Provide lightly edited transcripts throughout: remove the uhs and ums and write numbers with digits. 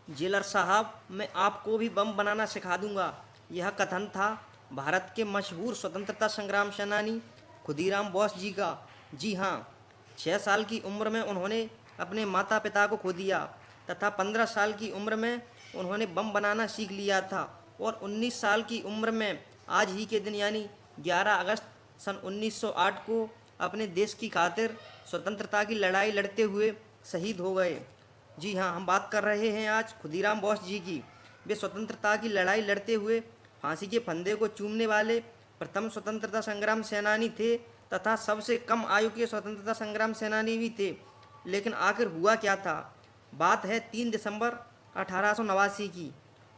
Jailer साहब, मैं आपको भी बम बनाना सिखा दूंगा। यह कथन था भारत के मशहूर स्वतंत्रता संग्राम सेनानी खुदीराम बोस जी का। जी हाँ, 6 साल की उम्र में उन्होंने अपने माता पिता को खो दिया तथा 15 साल की उम्र में उन्होंने बम बनाना सीख लिया था और 19 साल की उम्र में आज ही के दिन यानी 11 अगस्त सन 1908 को अपने देश की खातिर स्वतंत्रता की लड़ाई लड़ते हुए शहीद हो गए। जी हाँ, हम बात कर रहे हैं आज खुदीराम बोस जी की। वे स्वतंत्रता की लड़ाई लड़ते हुए फांसी के फंदे को चूमने वाले प्रथम स्वतंत्रता संग्राम सेनानी थे तथा सबसे कम आयु के स्वतंत्रता संग्राम सेनानी भी थे। लेकिन आखिर हुआ क्या था? बात है 3 दिसंबर 1889 की।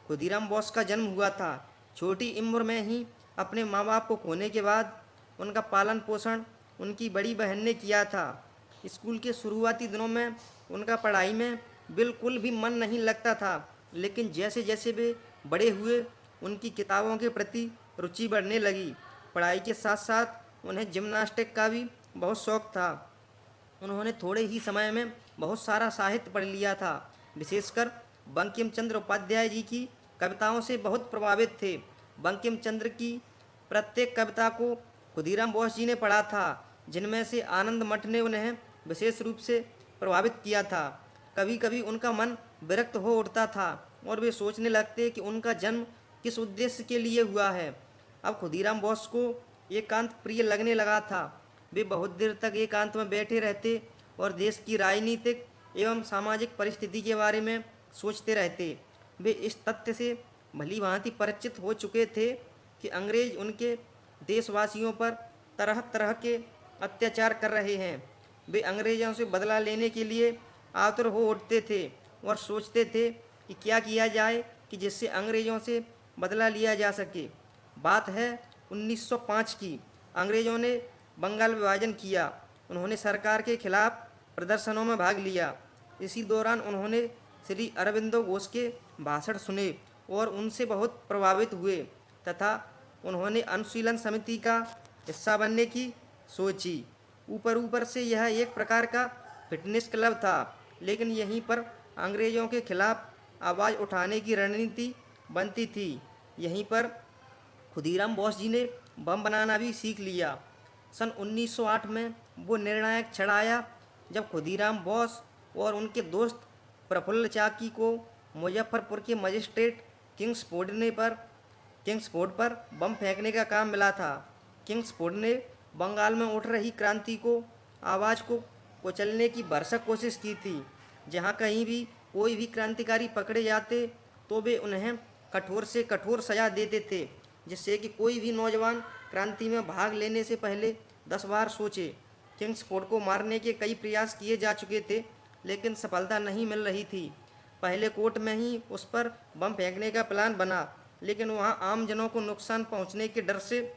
खुदीराम बोस का जन्म हुआ था। छोटी उम्र में ही अपने माँ बाप को खोने के बाद उनका पालन पोषण उनकी बड़ी बहन ने किया था। स्कूल के शुरुआती दिनों में उनका पढ़ाई में बिल्कुल भी मन नहीं लगता था, लेकिन जैसे जैसे वे बड़े हुए उनकी किताबों के प्रति रुचि बढ़ने लगी। पढ़ाई के साथ साथ उन्हें जिम्नास्टिक का भी बहुत शौक था। उन्होंने थोड़े ही समय में बहुत सारा साहित्य पढ़ लिया था। विशेषकर बंकिम चंद्र उपाध्याय जी की कविताओं से बहुत प्रभावित थे। बंकिम चंद्र की प्रत्येक कविता को खुदीराम बोस जी ने पढ़ा था, जिनमें से आनंद मठ ने उन्हें विशेष रूप से प्रभावित किया था। कभी कभी उनका मन विरक्त हो उठता था और वे सोचने लगते कि उनका जन्म किस उद्देश्य के लिए हुआ है। अब खुदीराम बोस को एकांत प्रिय लगने लगा था। वे बहुत देर तक एकांत में बैठे रहते और देश की राजनीतिक एवं सामाजिक परिस्थिति के बारे में सोचते रहते। वे इस तथ्य से भली भांति परिचित हो चुके थे कि अंग्रेज उनके देशवासियों पर तरह तरह के अत्याचार कर रहे हैं। वे अंग्रेजों से बदला लेने के लिए आतुर हो उठते थे और सोचते थे कि क्या किया जाए कि जिससे अंग्रेजों से बदला लिया जा सके। बात है 1905 की। अंग्रेजों ने बंगाल विभाजन किया। उन्होंने सरकार के खिलाफ प्रदर्शनों में भाग लिया। इसी दौरान उन्होंने श्री अरबिंदो घोष के भाषण सुने और उनसे बहुत प्रभावित हुए तथा उन्होंने अनुशीलन समिति का हिस्सा बनने की सोची। ऊपर ऊपर से यह एक प्रकार का फिटनेस क्लब था, लेकिन यहीं पर अंग्रेजों के खिलाफ आवाज़ उठाने की रणनीति बनती थी। यहीं पर खुदीराम बोस जी ने बम बनाना भी सीख लिया। सन 1908 में वो निर्णायक क्षण आया जब खुदीराम बोस और उनके दोस्त प्रफुल्ल चाकी को मुजफ्फरपुर के मजिस्ट्रेट किंग्सफोर्ड पर बम फेंकने का काम मिला था। किंग्सफोर्ड ने बंगाल में उठ रही क्रांति को आवाज़ को कुचलने की भरसक कोशिश की थी। जहाँ कहीं भी कोई भी क्रांतिकारी पकड़े जाते तो वे उन्हें कठोर से कठोर सजा देते थे, जिससे कि कोई भी नौजवान क्रांति में भाग लेने से पहले 10 बार सोचे। किंग्सफोर्ड को मारने के कई प्रयास किए जा चुके थे, लेकिन सफलता नहीं मिल रही थी। पहले कोर्ट में ही उस पर बम फेंकने का प्लान बना, लेकिन वहाँ आम जनों को नुकसान पहुँचने के डर से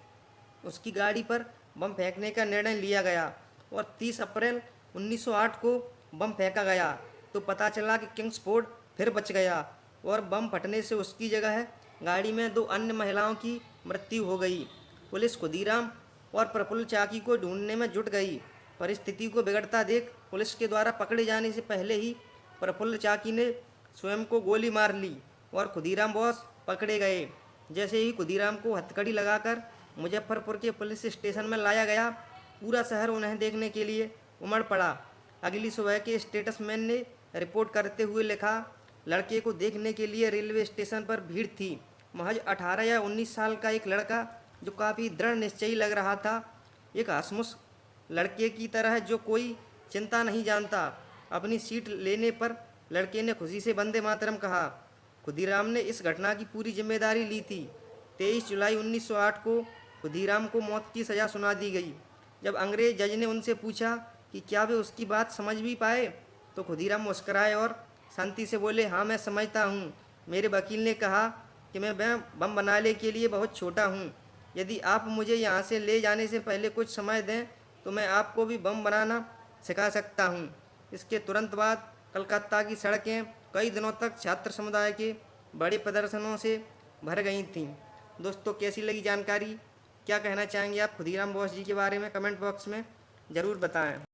उसकी गाड़ी पर बम फेंकने का निर्णय लिया गया और 30 अप्रैल 1908 को बम फेंका गया तो पता चला कि किंग्सफोर्ड फिर बच गया और बम फटने से उसकी जगह गाड़ी में 2 अन्य महिलाओं की मृत्यु हो गई। पुलिस खुदीराम और प्रफुल्ल चाकी को ढूंढने में जुट गई। परिस्थिति को बिगड़ता देख पुलिस के द्वारा पकड़े जाने से पहले ही प्रफुल्ल चाकी ने स्वयं को गोली मार ली और खुदीराम बोस पकड़े गए। जैसे ही खुदीराम को हथकड़ी लगाकर मुजफ्फरपुर के पुलिस स्टेशन में लाया गया, पूरा शहर उन्हें देखने के लिए उमड़ पड़ा। अगली सुबह के स्टेटसमैन ने रिपोर्ट करते हुए लिखा, लड़के को देखने के लिए रेलवे स्टेशन पर भीड़ थी। महज 18 या 19 साल का एक लड़का जो काफ़ी दृढ़ निश्चयी लग रहा था, एक हंसमुख लड़के की तरह जो कोई चिंता नहीं जानता। अपनी सीट लेने पर लड़के ने खुशी से वंदे मातरम कहा। खुदीराम ने इस घटना की पूरी जिम्मेदारी ली थी। 23 जुलाई 1908 को खुदीराम को मौत की सज़ा सुना दी गई। जब अंग्रेज जज ने उनसे पूछा कि क्या वे उसकी बात समझ भी पाए, तो खुदीराम मुस्कराए और शांति से बोले, हाँ मैं समझता हूँ। मेरे वकील ने कहा कि मैं बम बनाने के लिए बहुत छोटा हूँ। यदि आप मुझे यहाँ से ले जाने से पहले कुछ समय दें तो मैं आपको भी बम बनाना सिखा सकता हूँ। इसके तुरंत बाद कलकत्ता की सड़कें कई दिनों तक छात्र समुदाय के बड़े प्रदर्शनों से भर गई थीं। दोस्तों, कैसी लगी जानकारी? क्या कहना चाहेंगे आप खुदीराम बोस जी के बारे में? कमेंट बॉक्स में ज़रूर बताएं।